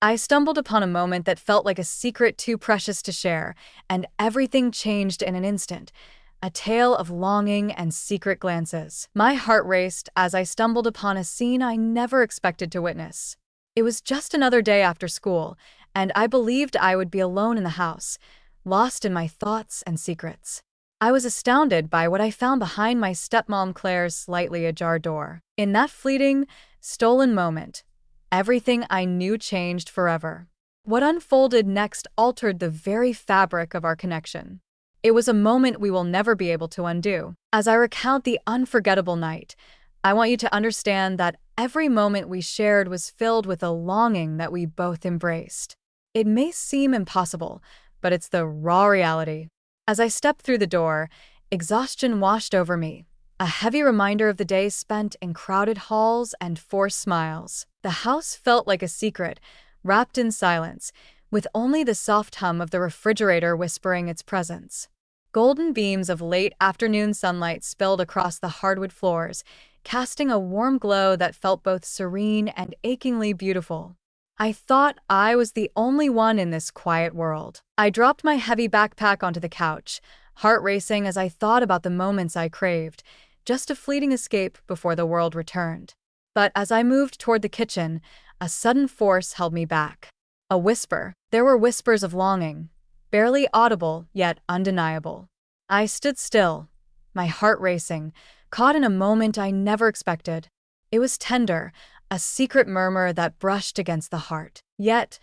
I stumbled upon a moment that felt like a secret too precious to share, and everything changed in an instant. A tale of longing and secret glances. My heart raced as I stumbled upon a scene I never expected to witness. It was just another day after school, and I believed I would be alone in the house, lost in my thoughts and secrets. I was astounded by what I found behind my stepmom Claire's slightly ajar door. In that fleeting, stolen moment, everything I knew changed forever. What unfolded next altered the very fabric of our connection. It was a moment we will never be able to undo. As I recount the unforgettable night, I want you to understand that every moment we shared was filled with a longing that we both embraced. It may seem impossible, but it's the raw reality. As I stepped through the door, exhaustion washed over me, a heavy reminder of the days spent in crowded halls and forced smiles. The house felt like a secret, wrapped in silence, with only the soft hum of the refrigerator whispering its presence. Golden beams of late afternoon sunlight spilled across the hardwood floors, casting a warm glow that felt both serene and achingly beautiful. I thought I was the only one in this quiet world. I dropped my heavy backpack onto the couch, heart racing as I thought about the moments I craved, just a fleeting escape before the world returned. But as I moved toward the kitchen, a sudden force held me back. A whisper. There were whispers of longing, barely audible yet undeniable. I stood still, my heart racing, caught in a moment I never expected. It was tender, a secret murmur that brushed against the heart. Yet,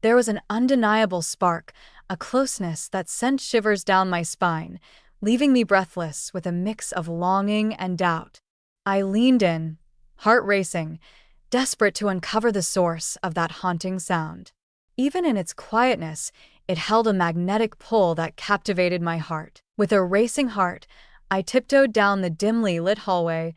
there was an undeniable spark, a closeness that sent shivers down my spine, leaving me breathless with a mix of longing and doubt. I leaned in, heart racing, desperate to uncover the source of that haunting sound. Even in its quietness, it held a magnetic pull that captivated my heart. With a racing heart, I tiptoed down the dimly lit hallway,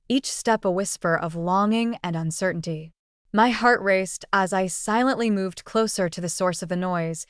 each step a whisper of longing and uncertainty. My heart raced as I silently moved closer to the source of the noise,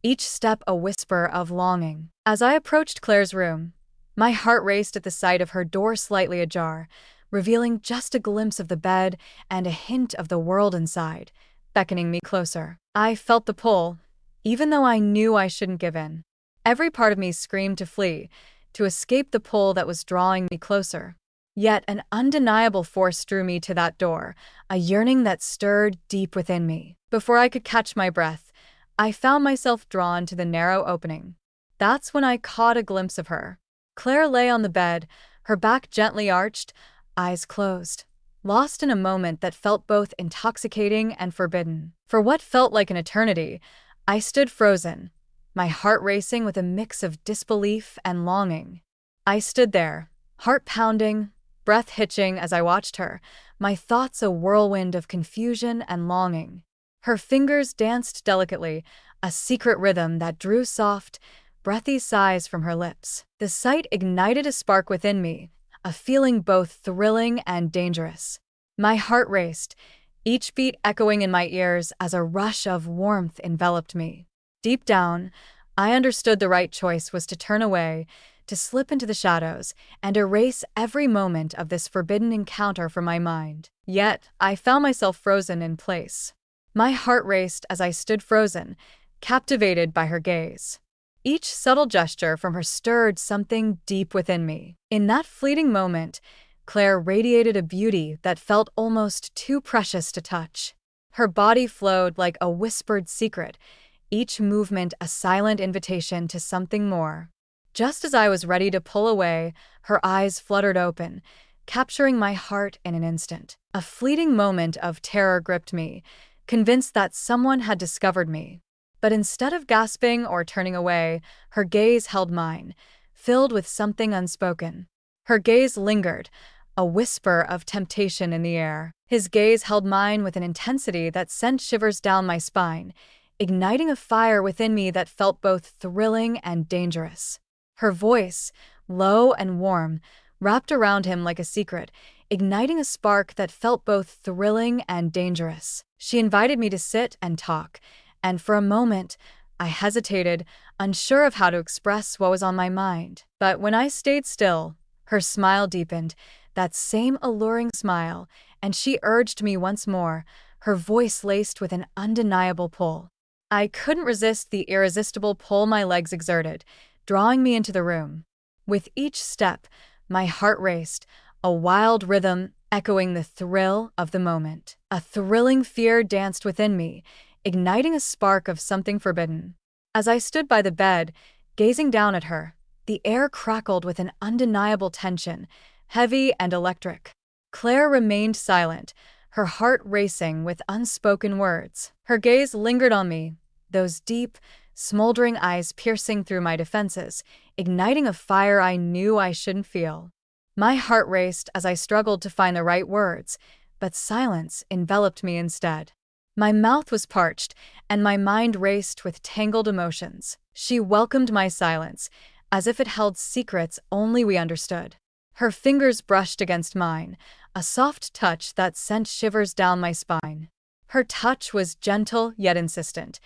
each step a whisper of longing. As I approached Claire's room, my heart raced at the sight of her door slightly ajar, revealing just a glimpse of the bed and a hint of the world inside, beckoning me closer. I felt the pull, even though I knew I shouldn't give in. Every part of me screamed to flee, to escape the pull that was drawing me closer. Yet an undeniable force drew me to that door, a yearning that stirred deep within me. Before I could catch my breath, I found myself drawn to the narrow opening. That's when I caught a glimpse of her. Claire lay on the bed, her back gently arched, eyes closed, lost in a moment that felt both intoxicating and forbidden. For what felt like an eternity, I stood frozen, my heart racing with a mix of disbelief and longing. I stood there, heart pounding, breath hitching as I watched her, my thoughts a whirlwind of confusion and longing. Her fingers danced delicately, a secret rhythm that drew soft, breathy sighs from her lips. The sight ignited a spark within me, a feeling both thrilling and dangerous. My heart raced, each beat echoing in my ears as a rush of warmth enveloped me. Deep down, I understood the right choice was to turn away, to slip into the shadows, and erase every moment of this forbidden encounter from my mind. Yet, I found myself frozen in place. My heart raced as I stood frozen, captivated by her gaze. Each subtle gesture from her stirred something deep within me. In that fleeting moment, Claire radiated a beauty that felt almost too precious to touch. Her body flowed like a whispered secret, each movement a silent invitation to something more. Just as I was ready to pull away, her eyes fluttered open, capturing my heart in an instant. A fleeting moment of terror gripped me, convinced that someone had discovered me. But instead of gasping or turning away, her gaze held mine, filled with something unspoken. Her gaze lingered, a whisper of temptation in the air. His gaze held mine with an intensity that sent shivers down my spine, igniting a fire within me that felt both thrilling and dangerous. Her voice, low and warm, wrapped around him like a secret, igniting a spark that felt both thrilling and dangerous. She invited me to sit and talk, and for a moment, I hesitated, unsure of how to express what was on my mind. But when I stayed still, her smile deepened, that same alluring smile, and she urged me once more, her voice laced with an undeniable pull. I couldn't resist the irresistible pull my legs exerted, drawing me into the room. With each step, my heart raced, a wild rhythm echoing the thrill of the moment. A thrilling fear danced within me, igniting a spark of something forbidden. As I stood by the bed, gazing down at her, the air crackled with an undeniable tension, heavy and electric. Claire remained silent, her heart racing with unspoken words. Her gaze lingered on me, those deep, smoldering eyes piercing through my defenses, igniting a fire I knew I shouldn't feel. My heart raced as I struggled to find the right words, but silence enveloped me instead. My mouth was parched, and my mind raced with tangled emotions. She welcomed my silence, as if it held secrets only we understood. Her fingers brushed against mine, a soft touch that sent shivers down my spine. Her touch was gentle yet insistent,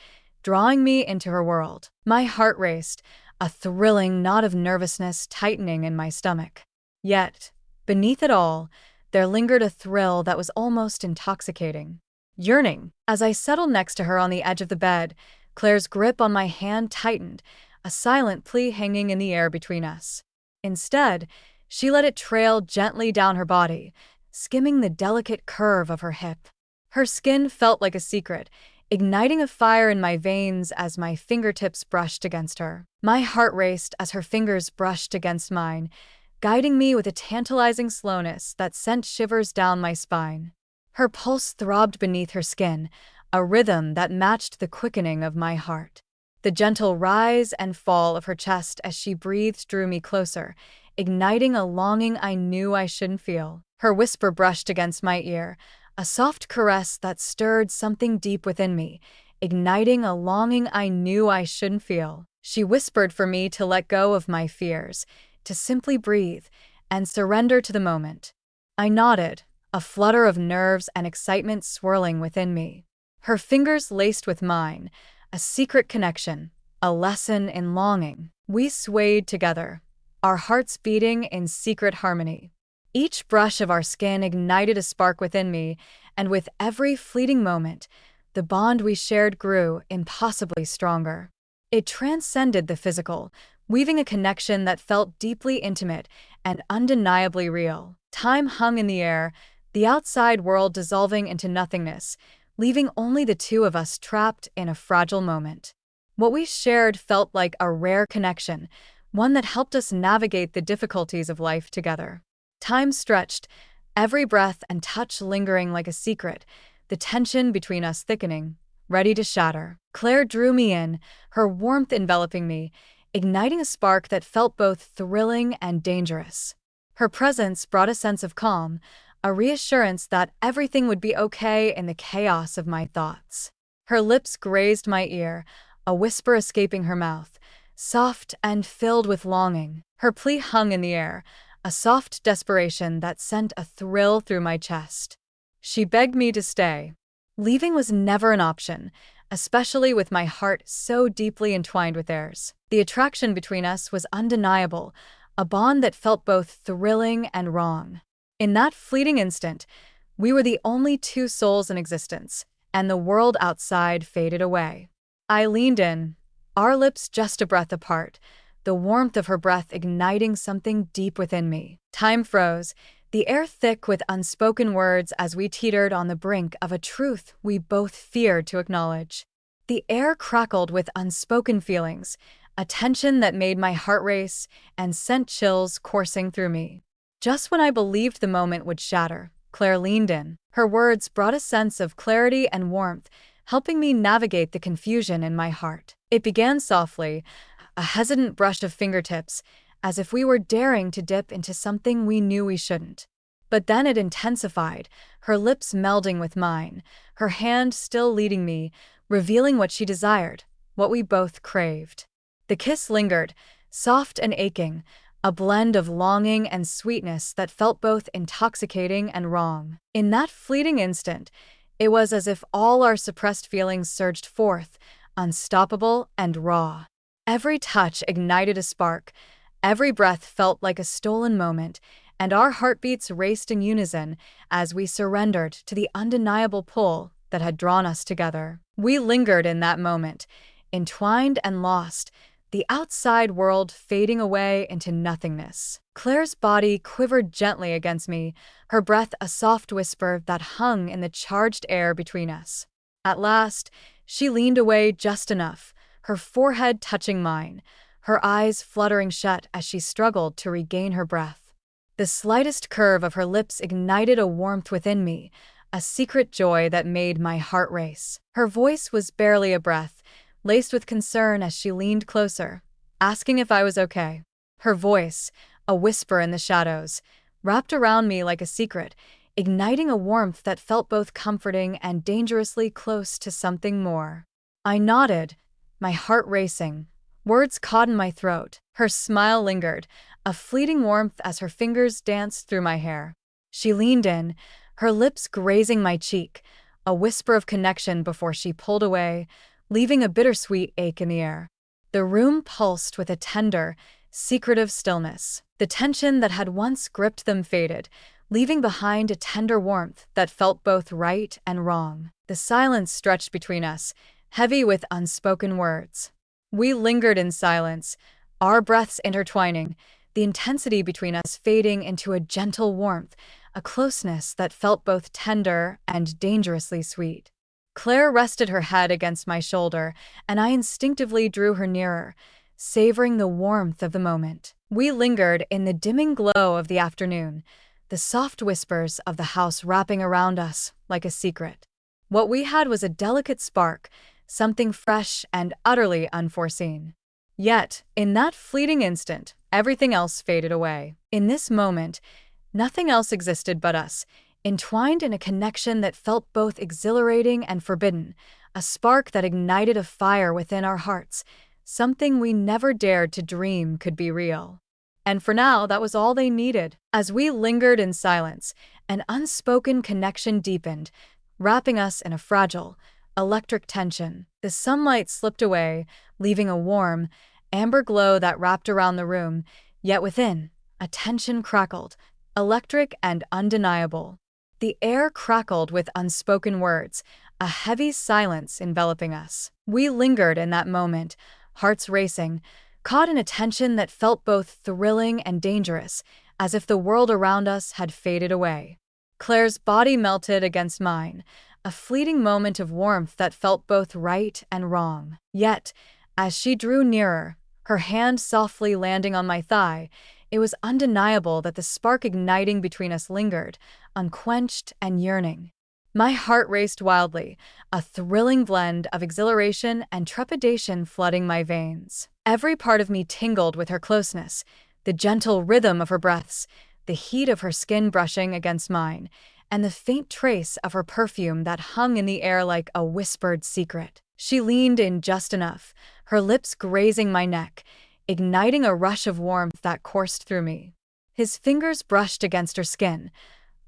drawing me into her world. My heart raced, a thrilling knot of nervousness tightening in my stomach. Yet, beneath it all, there lingered a thrill that was almost intoxicating. Yearning. As I settled next to her on the edge of the bed, Claire's grip on my hand tightened, a silent plea hanging in the air between us. Instead, she let it trail gently down her body, skimming the delicate curve of her hip. Her skin felt like a secret, igniting a fire in my veins as my fingertips brushed against her. My heart raced as her fingers brushed against mine, guiding me with a tantalizing slowness that sent shivers down my spine. Her pulse throbbed beneath her skin, a rhythm that matched the quickening of my heart. The gentle rise and fall of her chest as she breathed drew me closer, igniting a longing I knew I shouldn't feel. Her whisper brushed against my ear, a soft caress that stirred something deep within me, igniting a longing I knew I shouldn't feel. She whispered for me to let go of my fears, to simply breathe, and surrender to the moment. I nodded, a flutter of nerves and excitement swirling within me. Her fingers laced with mine, a secret connection, a lesson in longing. We swayed together, our hearts beating in secret harmony. Each brush of our skin ignited a spark within me, and with every fleeting moment, the bond we shared grew impossibly stronger. It transcended the physical, weaving a connection that felt deeply intimate and undeniably real. Time hung in the air, the outside world dissolving into nothingness, leaving only the two of us trapped in a fragile moment. What we shared felt like a rare connection, one that helped us navigate the difficulties of life together. Time stretched, every breath and touch lingering like a secret, the tension between us thickening, ready to shatter. Claire drew me in, her warmth enveloping me, igniting a spark that felt both thrilling and dangerous. Her presence brought a sense of calm, a reassurance that everything would be okay in the chaos of my thoughts. Her lips grazed my ear, a whisper escaping her mouth, soft and filled with longing. Her plea hung in the air, a soft desperation that sent a thrill through my chest. She begged me to stay. Leaving was never an option, especially with my heart so deeply entwined with theirs. The attraction between us was undeniable, a bond that felt both thrilling and wrong. In that fleeting instant, we were the only two souls in existence, and the world outside faded away. I leaned in, our lips just a breath apart, the warmth of her breath igniting something deep within me. Time froze, the air thick with unspoken words as we teetered on the brink of a truth we both feared to acknowledge. The air crackled with unspoken feelings, a tension that made my heart race and sent chills coursing through me. Just when I believed the moment would shatter, Claire leaned in. Her words brought a sense of clarity and warmth, helping me navigate the confusion in my heart. It began softly, a hesitant brush of fingertips, as if we were daring to dip into something we knew we shouldn't. But then it intensified, her lips melding with mine, her hand still leading me, revealing what she desired, what we both craved. The kiss lingered, soft and aching, a blend of longing and sweetness that felt both intoxicating and wrong. In that fleeting instant, it was as if all our suppressed feelings surged forth, unstoppable and raw. Every touch ignited a spark, every breath felt like a stolen moment, and our heartbeats raced in unison as we surrendered to the undeniable pull that had drawn us together. We lingered in that moment, entwined and lost, the outside world fading away into nothingness. Claire's body quivered gently against me, her breath a soft whisper that hung in the charged air between us. At last, she leaned away just enough, her forehead touching mine, her eyes fluttering shut as she struggled to regain her breath. The slightest curve of her lips ignited a warmth within me, a secret joy that made my heart race. Her voice was barely a breath, laced with concern as she leaned closer, asking if I was okay. Her voice, a whisper in the shadows, wrapped around me like a secret, igniting a warmth that felt both comforting and dangerously close to something more. I nodded, my heart racing. Words caught in my throat. Her smile lingered, a fleeting warmth as her fingers danced through my hair. She leaned in, her lips grazing my cheek, a whisper of connection before she pulled away, leaving a bittersweet ache in the air. The room pulsed with a tender, secretive stillness. The tension that had once gripped them faded, leaving behind a tender warmth that felt both right and wrong. The silence stretched between us, heavy with unspoken words. We lingered in silence, our breaths intertwining, the intensity between us fading into a gentle warmth, a closeness that felt both tender and dangerously sweet. Claire rested her head against my shoulder, and I instinctively drew her nearer, savoring the warmth of the moment. We lingered in the dimming glow of the afternoon, the soft whispers of the house wrapping around us like a secret. What we had was a delicate spark, something fresh and utterly unforeseen. Yet, in that fleeting instant, everything else faded away. In this moment, nothing else existed but us, entwined in a connection that felt both exhilarating and forbidden, a spark that ignited a fire within our hearts, something we never dared to dream could be real. And for now, that was all they needed. As we lingered in silence, an unspoken connection deepened, wrapping us in a fragile, electric tension. The sunlight slipped away, leaving a warm, amber glow that wrapped around the room, yet within, a tension crackled, electric and undeniable. The air crackled with unspoken words, a heavy silence enveloping us. We lingered in that moment, hearts racing, caught in a tension that felt both thrilling and dangerous, as if the world around us had faded away. Claire's body melted against mine, a fleeting moment of warmth that felt both right and wrong. Yet, as she drew nearer, her hand softly landing on my thigh, it was undeniable that the spark igniting between us lingered, unquenched and yearning. My heart raced wildly, a thrilling blend of exhilaration and trepidation flooding my veins. Every part of me tingled with her closeness, the gentle rhythm of her breaths, the heat of her skin brushing against mine, and the faint trace of her perfume that hung in the air like a whispered secret. She leaned in just enough, her lips grazing my neck, igniting a rush of warmth that coursed through me. His fingers brushed against her skin,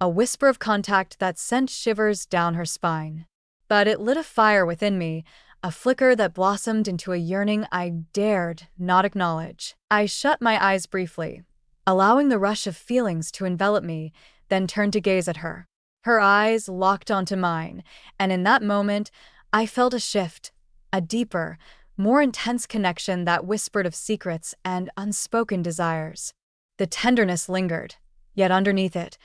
a whisper of contact that sent shivers down her spine. But it lit a fire within me, a flicker that blossomed into a yearning I dared not acknowledge. I shut my eyes briefly, allowing the rush of feelings to envelop me, then turned to gaze at her. Her eyes locked onto mine, and in that moment, I felt a shift, a deeper, more intense connection that whispered of secrets and unspoken desires. The tenderness lingered, yet underneath it,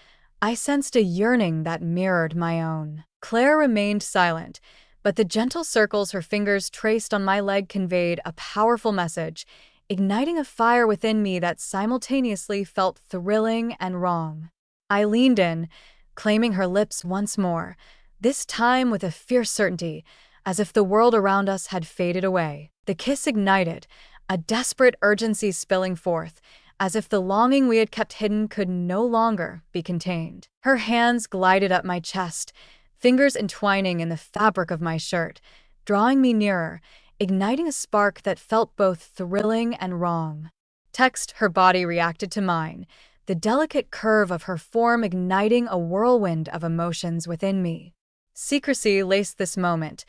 I sensed a yearning that mirrored my own. Claire remained silent, but the gentle circles her fingers traced on my leg conveyed a powerful message, igniting a fire within me that simultaneously felt thrilling and wrong. I leaned in, claiming her lips once more, this time with a fierce certainty, as if the world around us had faded away. The kiss ignited, a desperate urgency spilling forth, as if the longing we had kept hidden could no longer be contained. Her hands glided up my chest, fingers entwining in the fabric of my shirt, drawing me nearer, igniting a spark that felt both thrilling and wrong. Her body reacted to mine, the delicate curve of her form igniting a whirlwind of emotions within me. Secrecy laced this moment,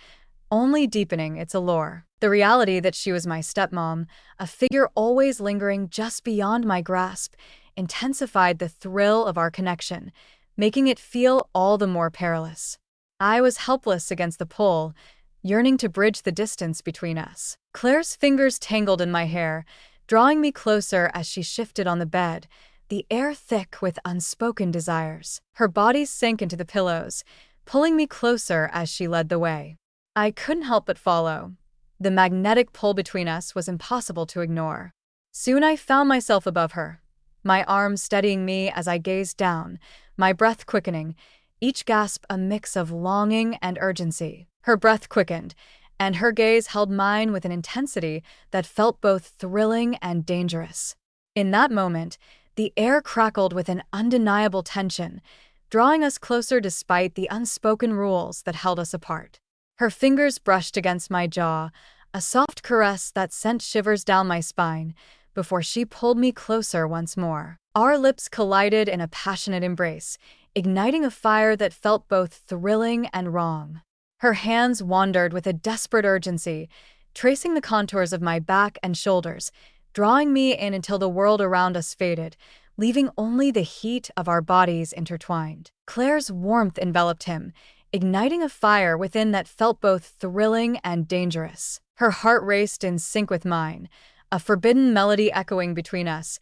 only deepening its allure. The reality that she was my stepmom, a figure always lingering just beyond my grasp, intensified the thrill of our connection, making it feel all the more perilous. I was helpless against the pull, yearning to bridge the distance between us. Claire's fingers tangled in my hair, drawing me closer as she shifted on the bed, the air thick with unspoken desires. Her body sank into the pillows, pulling me closer as she led the way. I couldn't help but follow. The magnetic pull between us was impossible to ignore. Soon I found myself above her, my arms steadying me as I gazed down, my breath quickening, each gasp a mix of longing and urgency. Her breath quickened, and her gaze held mine with an intensity that felt both thrilling and dangerous. In that moment, the air crackled with an undeniable tension, drawing us closer despite the unspoken rules that held us apart. Her fingers brushed against my jaw, a soft caress that sent shivers down my spine, before she pulled me closer once more. Our lips collided in a passionate embrace, igniting a fire that felt both thrilling and wrong. Her hands wandered with a desperate urgency, tracing the contours of my back and shoulders, drawing me in until the world around us faded, leaving only the heat of our bodies intertwined. Claire's warmth enveloped him, igniting a fire within that felt both thrilling and dangerous. Her heart raced in sync with mine, a forbidden melody echoing between us,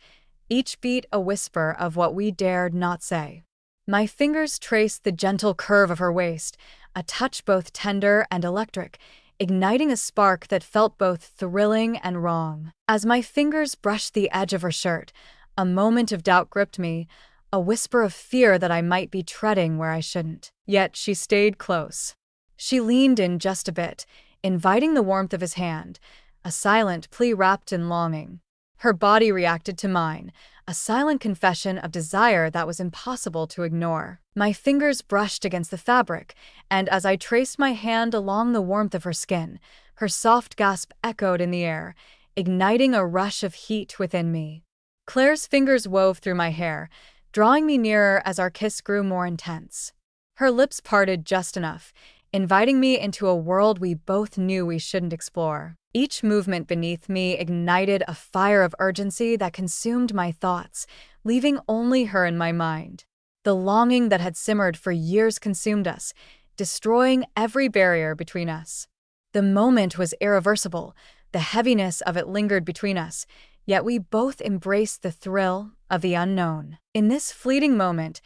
each beat a whisper of what we dared not say. My fingers traced the gentle curve of her waist, a touch both tender and electric, igniting a spark that felt both thrilling and wrong. As my fingers brushed the edge of her shirt, a moment of doubt gripped me, a whisper of fear that I might be treading where I shouldn't. Yet she stayed close. She leaned in just a bit, inviting the warmth of his hand, a silent plea wrapped in longing. Her body reacted to mine, a silent confession of desire that was impossible to ignore. My fingers brushed against the fabric, and as I traced my hand along the warmth of her skin, her soft gasp echoed in the air, igniting a rush of heat within me. Claire's fingers wove through my hair, drawing me nearer as our kiss grew more intense. Her lips parted just enough, inviting me into a world we both knew we shouldn't explore. Each movement beneath me ignited a fire of urgency that consumed my thoughts, leaving only her in my mind. The longing that had simmered for years consumed us, destroying every barrier between us. The moment was irreversible, the heaviness of it lingered between us, yet we both embraced the thrill of the unknown. In this fleeting moment,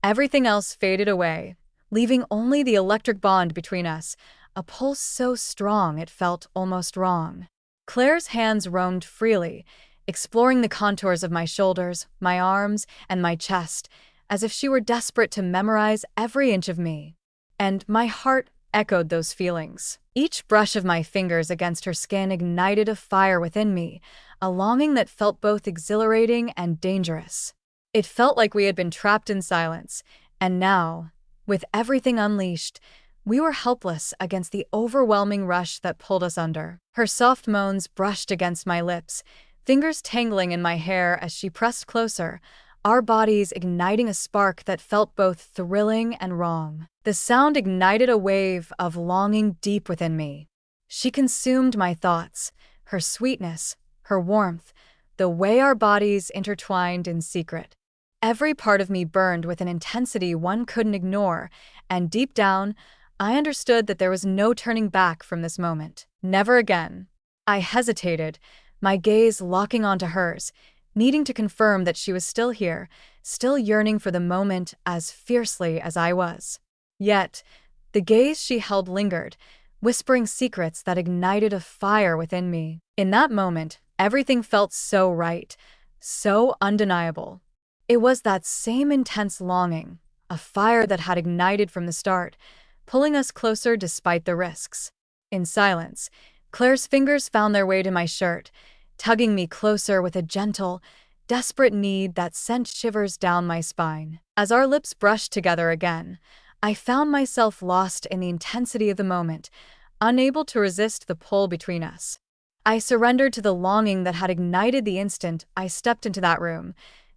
everything else faded away, leaving only the electric bond between us, a pulse so strong it felt almost wrong. Claire's hands roamed freely, exploring the contours of my shoulders, my arms, and my chest, as if she were desperate to memorize every inch of me. And my heart echoed those feelings. Each brush of my fingers against her skin ignited a fire within me, a longing that felt both exhilarating and dangerous. It felt like we had been trapped in silence, and now, with everything unleashed, we were helpless against the overwhelming rush that pulled us under. Her soft moans brushed against my lips, fingers tangling in my hair as she pressed closer, our bodies igniting a spark that felt both thrilling and wrong. The sound ignited a wave of longing deep within me. She consumed my thoughts, her sweetness, her warmth, the way our bodies intertwined in secret. Every part of me burned with an intensity one couldn't ignore, and deep down, I understood that there was no turning back from this moment. Never again. I hesitated, my gaze locking onto hers, needing to confirm that she was still here, still yearning for the moment as fiercely as I was. Yet, the gaze she held lingered, whispering secrets that ignited a fire within me. In that moment, everything felt so right, so undeniable. It was that same intense longing, a fire that had ignited from the start, pulling us closer despite the risks. In silence, Claire's fingers found their way to my shirt, tugging me closer with a gentle, desperate need that sent shivers down my spine. As our lips brushed together again, I found myself lost in the intensity of the moment, unable to resist the pull between us. I surrendered to the longing that had ignited the instant I stepped into that room,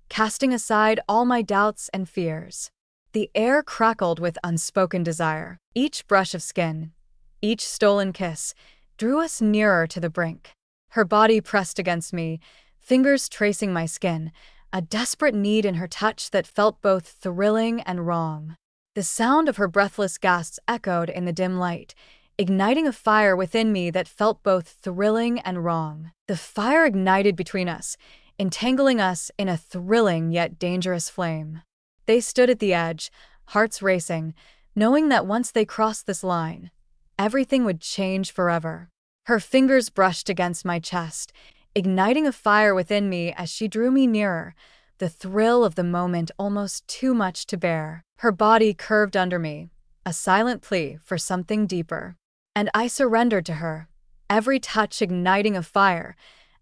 casting aside all my doubts and fears. The air crackled with unspoken desire. Each brush of skin, each stolen kiss, drew us nearer to the brink. Her body pressed against me, fingers tracing my skin, a desperate need in her touch that felt both thrilling and wrong. The sound of her breathless gasps echoed in the dim light, igniting a fire within me that felt both thrilling and wrong. The fire ignited between us, entangling us in a thrilling yet dangerous flame. They stood at the edge, hearts racing, knowing that once they crossed this line, everything would change forever. Her fingers brushed against my chest, igniting a fire within me as she drew me nearer, the thrill of the moment almost too much to bear. Her body curved under me, a silent plea for something deeper. And I surrendered to her, every touch igniting a fire,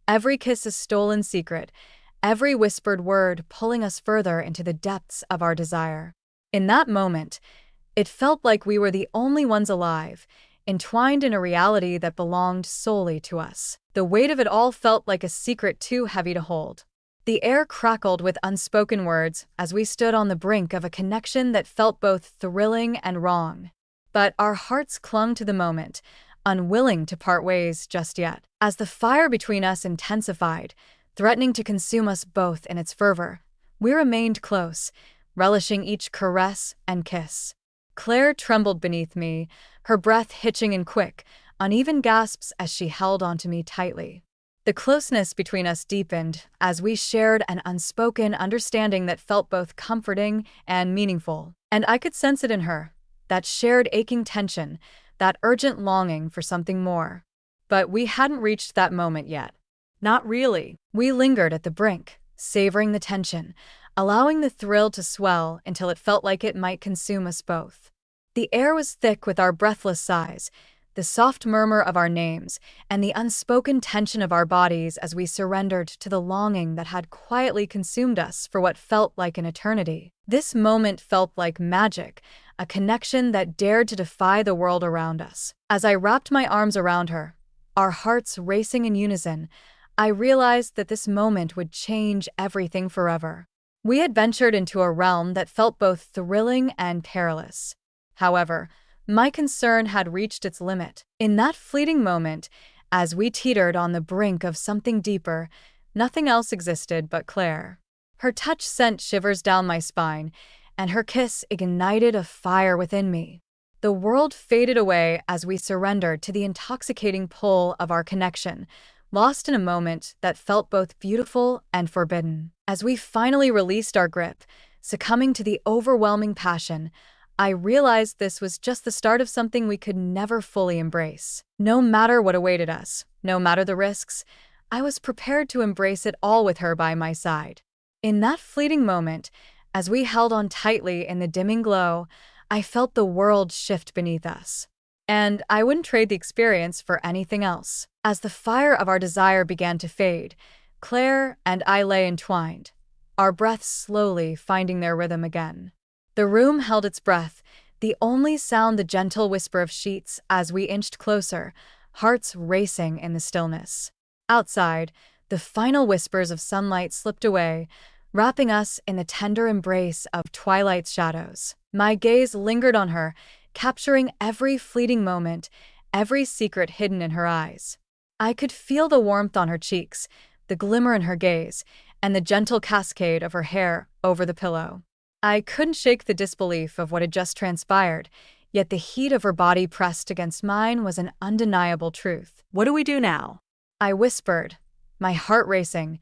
every kiss a stolen secret, every whispered word pulling us further into the depths of our desire. In that moment, it felt like we were the only ones alive, entwined in a reality that belonged solely to us. The weight of it all felt like a secret too heavy to hold. The air crackled with unspoken words as we stood on the brink of a connection that felt both thrilling and wrong. But our hearts clung to the moment, unwilling to part ways just yet. As the fire between us intensified, threatening to consume us both in its fervor, we remained close, relishing each caress and kiss. Claire trembled beneath me, her breath hitching in quick, uneven gasps as she held onto me tightly. The closeness between us deepened as we shared an unspoken understanding that felt both comforting and meaningful. And I could sense it in her, that shared aching tension, that urgent longing for something more. But we hadn't reached that moment yet. Not really. We lingered at the brink, savoring the tension, allowing the thrill to swell until it felt like it might consume us both. The air was thick with our breathless sighs, the soft murmur of our names, and the unspoken tension of our bodies as we surrendered to the longing that had quietly consumed us for what felt like an eternity. This moment felt like magic, a connection that dared to defy the world around us. As I wrapped my arms around her, our hearts racing in unison, I realized that this moment would change everything forever. We had ventured into a realm that felt both thrilling and perilous. However, my concern had reached its limit. In that fleeting moment, as we teetered on the brink of something deeper, nothing else existed but Claire. Her touch sent shivers down my spine, and her kiss ignited a fire within me. The world faded away as we surrendered to the intoxicating pull of our connection, lost in a moment that felt both beautiful and forbidden. As we finally released our grip, succumbing to the overwhelming passion, I realized this was just the start of something we could never fully embrace. No matter what awaited us, no matter the risks, I was prepared to embrace it all with her by my side. In that fleeting moment, as we held on tightly in the dimming glow, I felt the world shift beneath us. And I wouldn't trade the experience for anything else. As the fire of our desire began to fade, Claire and I lay entwined, our breaths slowly finding their rhythm again. The room held its breath, the only sound the gentle whisper of sheets as we inched closer, hearts racing in the stillness. Outside, the final whispers of sunlight slipped away, wrapping us in the tender embrace of twilight's shadows. My gaze lingered on her, capturing every fleeting moment, every secret hidden in her eyes. I could feel the warmth on her cheeks, the glimmer in her gaze, and the gentle cascade of her hair over the pillow. I couldn't shake the disbelief of what had just transpired, yet the heat of her body pressed against mine was an undeniable truth. "What do we do now?" I whispered, my heart racing,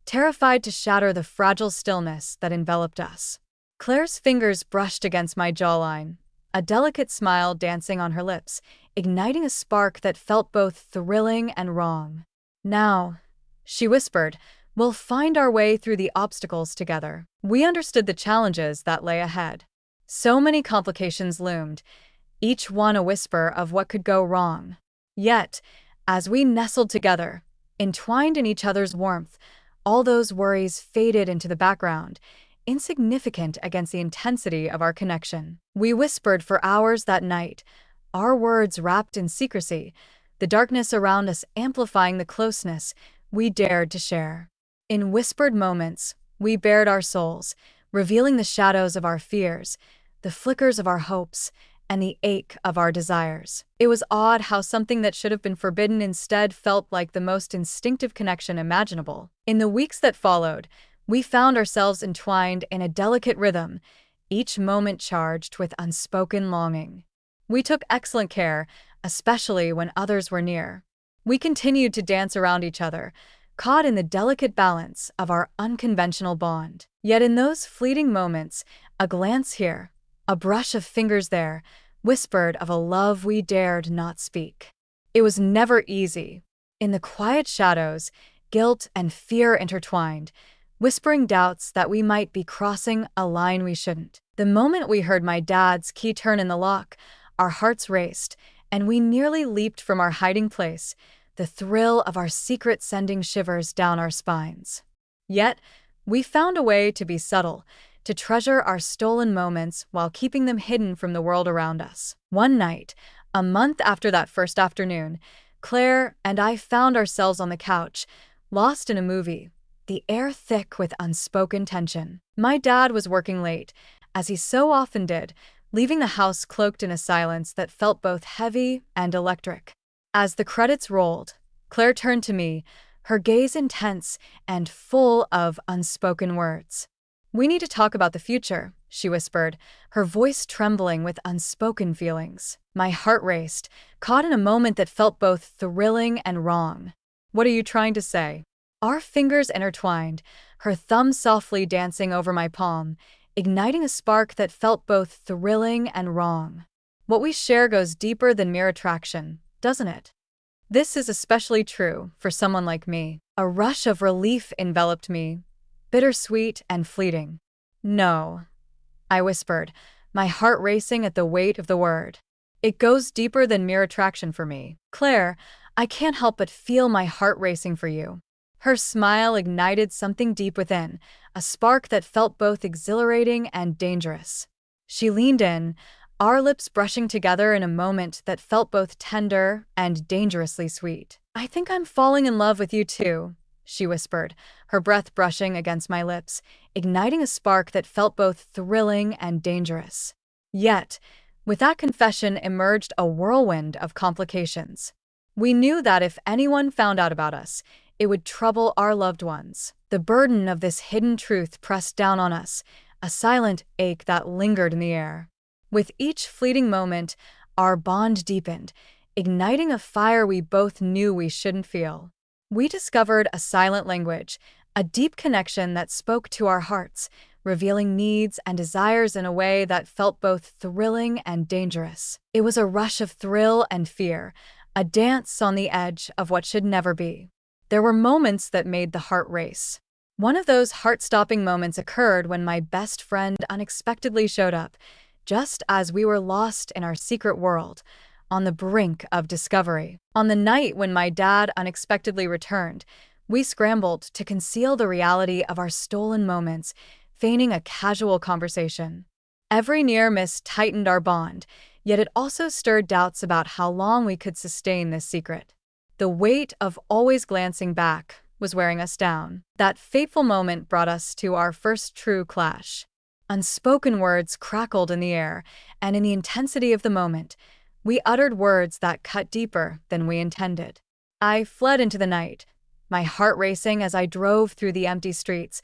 terrified to shatter the fragile stillness that enveloped us. Claire's fingers brushed against my jawline, a delicate smile dancing on her lips, igniting a spark that felt both thrilling and wrong. "Now," she whispered, "we'll find our way through the obstacles together." We understood the challenges that lay ahead. So many complications loomed, each one a whisper of what could go wrong. Yet, as we nestled together, entwined in each other's warmth, all those worries faded into the background, insignificant against the intensity of our connection. We whispered for hours that night, our words wrapped in secrecy, the darkness around us amplifying the closeness we dared to share. In whispered moments, we bared our souls, revealing the shadows of our fears, the flickers of our hopes, and the ache of our desires. It was odd how something that should have been forbidden instead felt like the most instinctive connection imaginable. In the weeks that followed, we found ourselves entwined in a delicate rhythm, each moment charged with unspoken longing. We took excellent care, especially when others were near. We continued to dance around each other, caught in the delicate balance of our unconventional bond. Yet in those fleeting moments, a glance here, a brush of fingers there, whispered of a love we dared not speak. It was never easy. In the quiet shadows, guilt and fear intertwined, whispering doubts that we might be crossing a line we shouldn't. The moment we heard my dad's key turn in the lock, our hearts raced, and we nearly leaped from our hiding place, the thrill of our secret sending shivers down our spines. Yet, we found a way to be subtle, to treasure our stolen moments while keeping them hidden from the world around us. One night, a month after that first afternoon, Claire and I found ourselves on the couch, lost in a movie, the air thick with unspoken tension. My dad was working late, as he so often did, leaving the house cloaked in a silence that felt both heavy and electric. As the credits rolled, Claire turned to me, her gaze intense and full of unspoken words. "We need to talk about the future," she whispered, her voice trembling with unspoken feelings. My heart raced, caught in a moment that felt both thrilling and wrong. "What are you trying to say?" Our fingers intertwined, her thumb softly dancing over my palm, igniting a spark that felt both thrilling and wrong. What we share goes deeper than mere attraction, doesn't it? This is especially true for someone like me. A rush of relief enveloped me, bittersweet and fleeting. "No," I whispered, my heart racing at the weight of the word. "It goes deeper than mere attraction for me. Claire, I can't help but feel my heart racing for you." Her smile ignited something deep within, a spark that felt both exhilarating and dangerous. She leaned in, our lips brushing together in a moment that felt both tender and dangerously sweet. "I think I'm falling in love with you too," she whispered, her breath brushing against my lips, igniting a spark that felt both thrilling and dangerous. Yet, with that confession emerged a whirlwind of complications. We knew that if anyone found out about us, it would trouble our loved ones. The burden of this hidden truth pressed down on us, a silent ache that lingered in the air. With each fleeting moment, our bond deepened, igniting a fire we both knew we shouldn't feel. We discovered a silent language, a deep connection that spoke to our hearts, revealing needs and desires in a way that felt both thrilling and dangerous. It was a rush of thrill and fear, a dance on the edge of what should never be. There were moments that made the heart race. One of those heart-stopping moments occurred when my best friend unexpectedly showed up, just as we were lost in our secret world, on the brink of discovery. On the night when my dad unexpectedly returned, we scrambled to conceal the reality of our stolen moments, feigning a casual conversation. Every near miss tightened our bond, yet it also stirred doubts about how long we could sustain this secret. The weight of always glancing back was wearing us down. That fateful moment brought us to our first true clash. Unspoken words crackled in the air, and in the intensity of the moment, we uttered words that cut deeper than we intended. I fled into the night, my heart racing as I drove through the empty streets,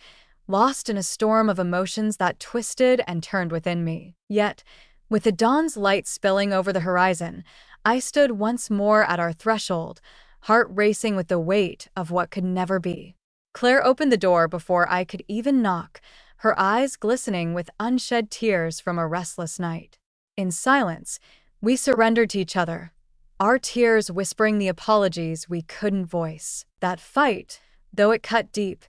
lost in a storm of emotions that twisted and turned within me. Yet, with the dawn's light spilling over the horizon, I stood once more at our threshold, heart racing with the weight of what could never be. Claire opened the door before I could even knock, her eyes glistening with unshed tears from a restless night. In silence, we surrendered to each other, our tears whispering the apologies we couldn't voice. That fight, though it cut deep,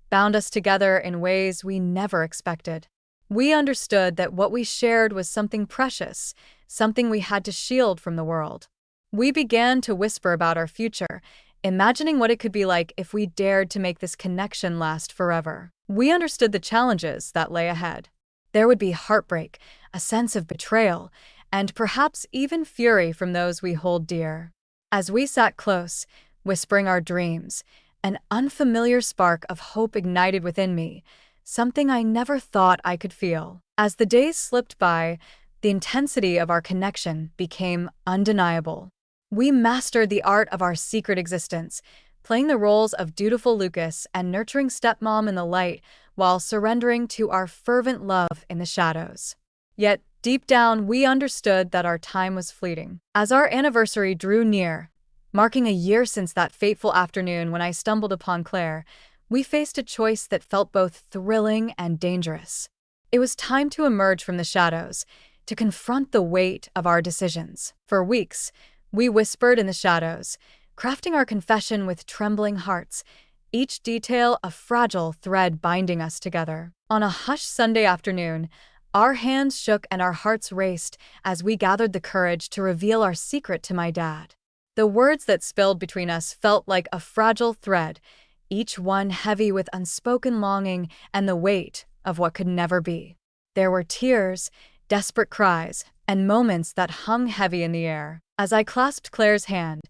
bound us together in ways we never expected. We understood that what we shared was something precious, something we had to shield from the world. We began to whisper about our future, imagining what it could be like if we dared to make this connection last forever. We understood the challenges that lay ahead. There would be heartbreak, a sense of betrayal, and perhaps even fury from those we hold dear. As we sat close, whispering our dreams, an unfamiliar spark of hope ignited within me, something I never thought I could feel. As the days slipped by, the intensity of our connection became undeniable. We mastered the art of our secret existence, playing the roles of dutiful Lucas and nurturing stepmom in the light while surrendering to our fervent love in the shadows. Yet, deep down, we understood that our time was fleeting. As our anniversary drew near, marking a year since that fateful afternoon when I stumbled upon Claire, we faced a choice that felt both thrilling and dangerous. It was time to emerge from the shadows, to confront the weight of our decisions. For weeks, we whispered in the shadows, crafting our confession with trembling hearts, each detail a fragile thread binding us together. On a hushed Sunday afternoon, our hands shook and our hearts raced as we gathered the courage to reveal our secret to my dad. The words that spilled between us felt like a fragile thread, each one heavy with unspoken longing and the weight of what could never be. There were tears, desperate cries, and moments that hung heavy in the air. As I clasped Claire's hand,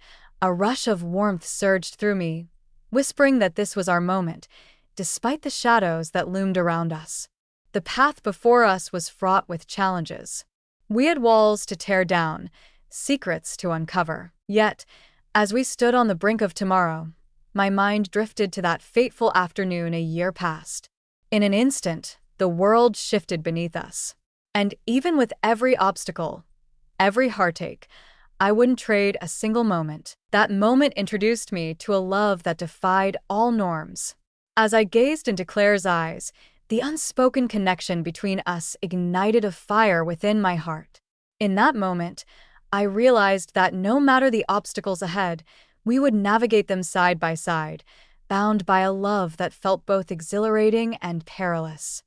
a rush of warmth surged through me, whispering that this was our moment, despite the shadows that loomed around us. The path before us was fraught with challenges. We had walls to tear down, secrets to uncover. Yet, as we stood on the brink of tomorrow, my mind drifted to that fateful afternoon a year past. In an instant, the world shifted beneath us. And even with every obstacle, every heartache, I wouldn't trade a single moment. That moment introduced me to a love that defied all norms. As I gazed into Claire's eyes, the unspoken connection between us ignited a fire within my heart. In that moment, I realized that no matter the obstacles ahead, we would navigate them side by side, bound by a love that felt both exhilarating and perilous.